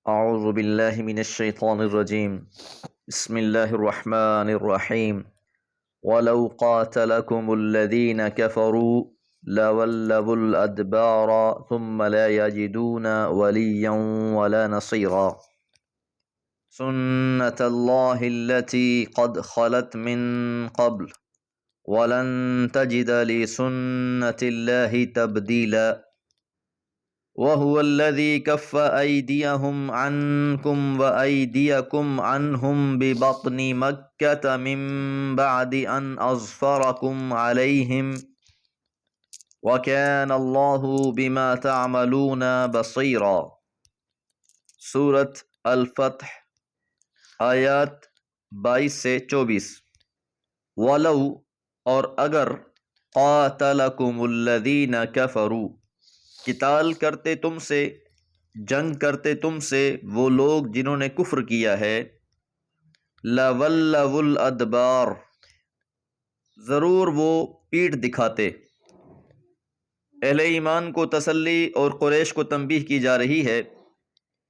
أعوذ بالله من الشيطان الرجيم. بسم الله الرحمن الرحيم. ولو قاتلكم الذين كفروا لولوا الأدبار ثم لا يجدون وليا ولا نصيرا. سنة الله التي قد خلت من قبل ولن تجد لسنة الله تبديلا. وهو الذي كف أيديهم عنكم وأيديكم عنهم ببطن مكة من بعد أن أظفركم عليهم وكان الله بما تعملون بصيرا. سورة الفتح آیات 22 سے 24۔ ولو اور اگر قاتلکم الذین کفروا قتال کرتے تم سے، جنگ کرتے تم سے وہ لوگ جنہوں نے کفر کیا ہے، لَوَلَّوُا الْأَدْبَارَ ضرور وہ پیٹھ دکھاتے۔ اہل ایمان کو تسلی اور قریش کو تنبیہ کی جا رہی ہے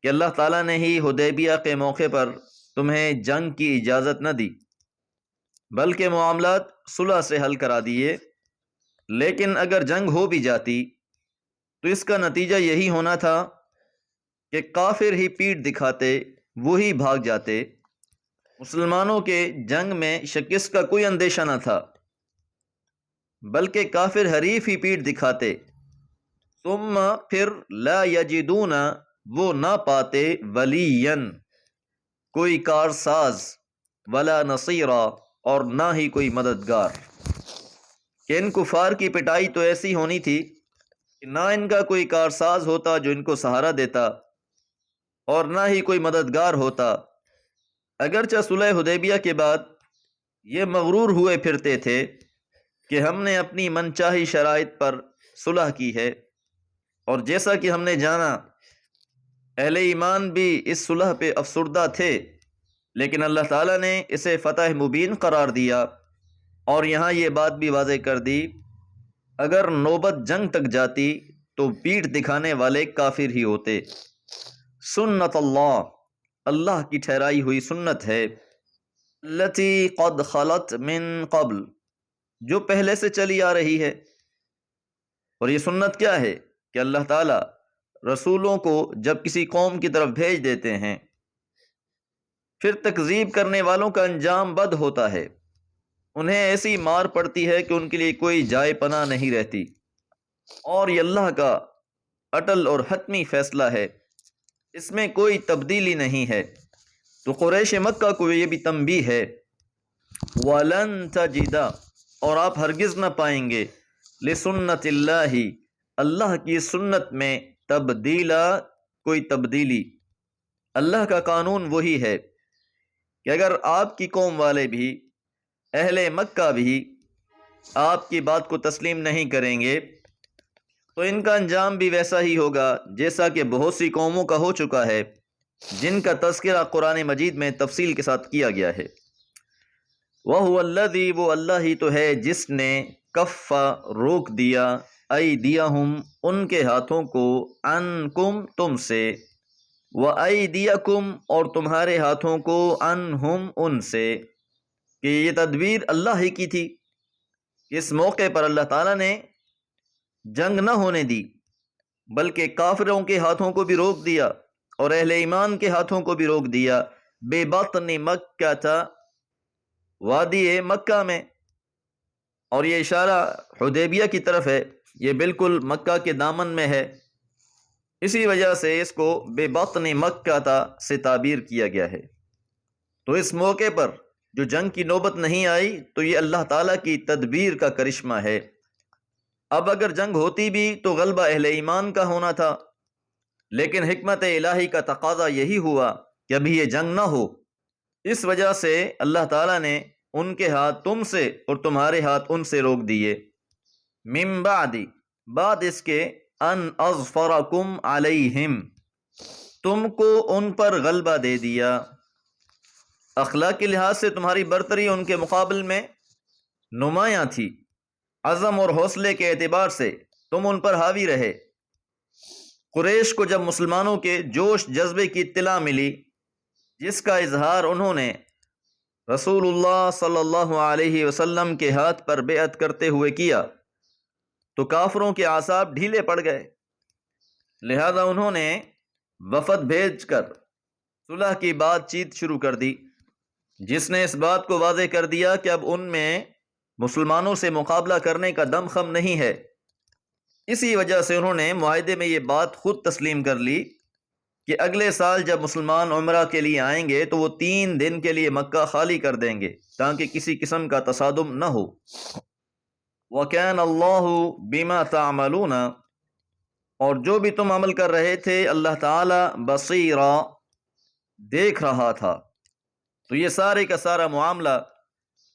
کہ اللہ تعالیٰ نے ہی حدیبیہ کے موقع پر تمہیں جنگ کی اجازت نہ دی، بلکہ معاملات صلح سے حل کرا دیے۔ لیکن اگر جنگ ہو بھی جاتی تو اس کا نتیجہ یہی ہونا تھا کہ کافر ہی پیٹھ دکھاتے، وہی بھاگ جاتے۔ مسلمانوں کے جنگ میں شکست کا کوئی اندیشہ نہ تھا، بلکہ کافر حریف ہی پیٹھ دکھاتے۔ ثم پھر لا یجدون وہ نہ پاتے ولیا کوئی کارساز، ولا نصیرا اور نہ ہی کوئی مددگار۔ کہ ان کفار کی پٹائی تو ایسی ہونی تھی کہ نہ ان کا کوئی کارساز ہوتا جو ان کو سہارا دیتا، اور نہ ہی کوئی مددگار ہوتا۔ اگرچہ صلح حدیبیہ کے بعد یہ مغرور ہوئے پھرتے تھے کہ ہم نے اپنی منچاہی شرائط پر صلح کی ہے، اور جیسا کہ ہم نے جانا اہل ایمان بھی اس صلح پہ افسردہ تھے، لیکن اللہ تعالیٰ نے اسے فتح مبین قرار دیا، اور یہاں یہ بات بھی واضح کر دی اگر نوبت جنگ تک جاتی تو پیٹھ دکھانے والے کافر ہی ہوتے۔ سنت اللہ اللہ کی ٹھہرائی ہوئی سنت ہے، التی قد خلت من قبل جو پہلے سے چلی آ رہی ہے۔ اور یہ سنت کیا ہے کہ اللہ تعالیٰ رسولوں کو جب کسی قوم کی طرف بھیج دیتے ہیں، پھر تکذیب کرنے والوں کا انجام بد ہوتا ہے، انہیں ایسی مار پڑتی ہے کہ ان کے لیے کوئی جائے پناہ نہیں رہتی، اور یہ اللہ کا اٹل اور حتمی فیصلہ ہے، اس میں کوئی تبدیلی نہیں ہے۔ تو قریش مکہ کو یہ بھی تنبیہ ہے، وَلَن تَجِدَ اور آپ ہرگز نہ پائیں گے، لِسُنَّتِ اللَّهِ اللہ کی سنت میں تبدیلا کوئی تبدیلی۔ اللہ کا قانون وہی ہے کہ اگر آپ کی قوم والے بھی، اہل مکہ بھی آپ کی بات کو تسلیم نہیں کریں گے تو ان کا انجام بھی ویسا ہی ہوگا جیسا کہ بہت سی قوموں کا ہو چکا ہے، جن کا تذکرہ قرآن مجید میں تفصیل کے ساتھ کیا گیا ہے۔ وَهُوَ الَّذِي وہ اللہ ہی تو ہے جس نے کف روک دیا، ایدیہم ان کے ہاتھوں کو، عنکم تم سے، وَأَيْدِيَكُمْ اور تمہارے ہاتھوں کو، عنہم ان سے، کہ یہ تدبیر اللہ ہی کی تھی۔ اس موقع پر اللہ تعالیٰ نے جنگ نہ ہونے دی، بلکہ کافروں کے ہاتھوں کو بھی روک دیا اور اہل ایمان کے ہاتھوں کو بھی روک دیا، بے بطن مکہ تھا وادی مکہ میں، اور یہ اشارہ حدیبیہ کی طرف ہے، یہ بالکل مکہ کے دامن میں ہے، اسی وجہ سے اس کو بے بطن مکہ تھا سے تعبیر کیا گیا ہے۔ تو اس موقع پر جو جنگ کی نوبت نہیں آئی تو یہ اللہ تعالیٰ کی تدبیر کا کرشمہ ہے۔ اب اگر جنگ ہوتی بھی تو غلبہ اہل ایمان کا ہونا تھا، لیکن حکمت الہی کا تقاضا یہی ہوا کہ ابھی یہ جنگ نہ ہو، اس وجہ سے اللہ تعالیٰ نے ان کے ہاتھ تم سے اور تمہارے ہاتھ ان سے روک دیے، من بعد اس کے، ان اظفرکم علیہم تم کو ان پر غلبہ دے دیا۔ اخلاق کے لحاظ سے تمہاری برتری ان کے مقابل میں نمایاں تھی، عزم اور حوصلے کے اعتبار سے تم ان پر حاوی رہے، قریش کو جب مسلمانوں کے جوش جذبے کی اطلاع ملی، جس کا اظہار انہوں نے رسول اللہ صلی اللہ علیہ وسلم کے ہاتھ پر بیعت کرتے ہوئے کیا، تو کافروں کے اعصاب ڈھیلے پڑ گئے، لہذا انہوں نے وفد بھیج کر صلح کی بات چیت شروع کر دی، جس نے اس بات کو واضح کر دیا کہ اب ان میں مسلمانوں سے مقابلہ کرنے کا دم خم نہیں ہے۔ اسی وجہ سے انہوں نے معاہدے میں یہ بات خود تسلیم کر لی کہ اگلے سال جب مسلمان عمرہ کے لیے آئیں گے تو وہ 3 دن کے لیے مکہ خالی کر دیں گے تاکہ کسی قسم کا تصادم نہ ہو۔ وَكَانَ اللَّهُ بِمَا تَعْمَلُونَ، اور جو بھی تم عمل کر رہے تھے اللہ تعالی بصیرا، دیکھ رہا تھا۔ تو یہ سارے کا سارا معاملہ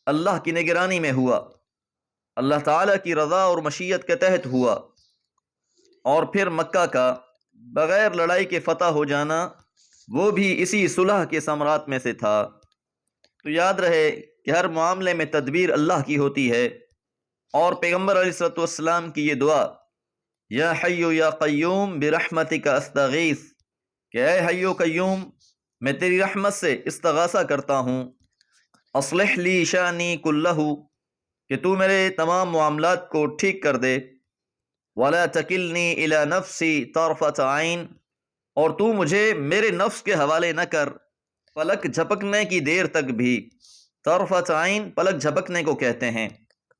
اللہ کی نگرانی میں ہوا، اللہ تعالیٰ کی رضا اور مشیت کے تحت ہوا، اور پھر مکہ کا بغیر لڑائی کے فتح ہو جانا وہ بھی اسی صلح کے ثمرات میں سے تھا۔ تو یاد رہے کہ ہر معاملے میں تدبیر اللہ کی ہوتی ہے، اور پیغمبر علیہ الصلوۃ والسلام کی یہ دعا، یا حی یا قیوم برحمتک استغیث، کہ اے حی و قیوم میں تیری رحمت سے استغاثہ کرتا ہوں، اصلح لی شانی کلہ، کہ تو میرے تمام معاملات کو ٹھیک کر دے، ولا تکلنی الی نفسی طرفۃ عین، اور تو مجھے میرے نفس کے حوالے نہ کر پلک جھپکنے کی دیر تک بھی۔ طرفۃ عین پلک جھپکنے کو کہتے ہیں،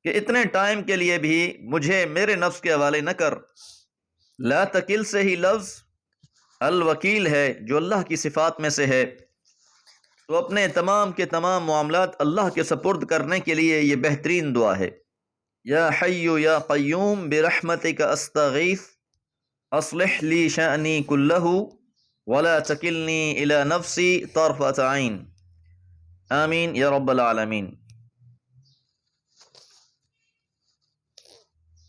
کہ اتنے ٹائم کے لیے بھی مجھے میرے نفس کے حوالے نہ کر۔ لا تکل سے ہی لفظ الوکیل ہے جو اللہ کی صفات میں سے ہے، تو اپنے تمام کے تمام معاملات اللہ کے سپرد کرنے کے لیے یہ بہترین دعا ہے۔ یا حی یا قیوم برحمتک استغیث اصلح لی شأنی کلہ ولا تکلنی الی نفسی طرفۃ عین، آمین یا رب العالمین۔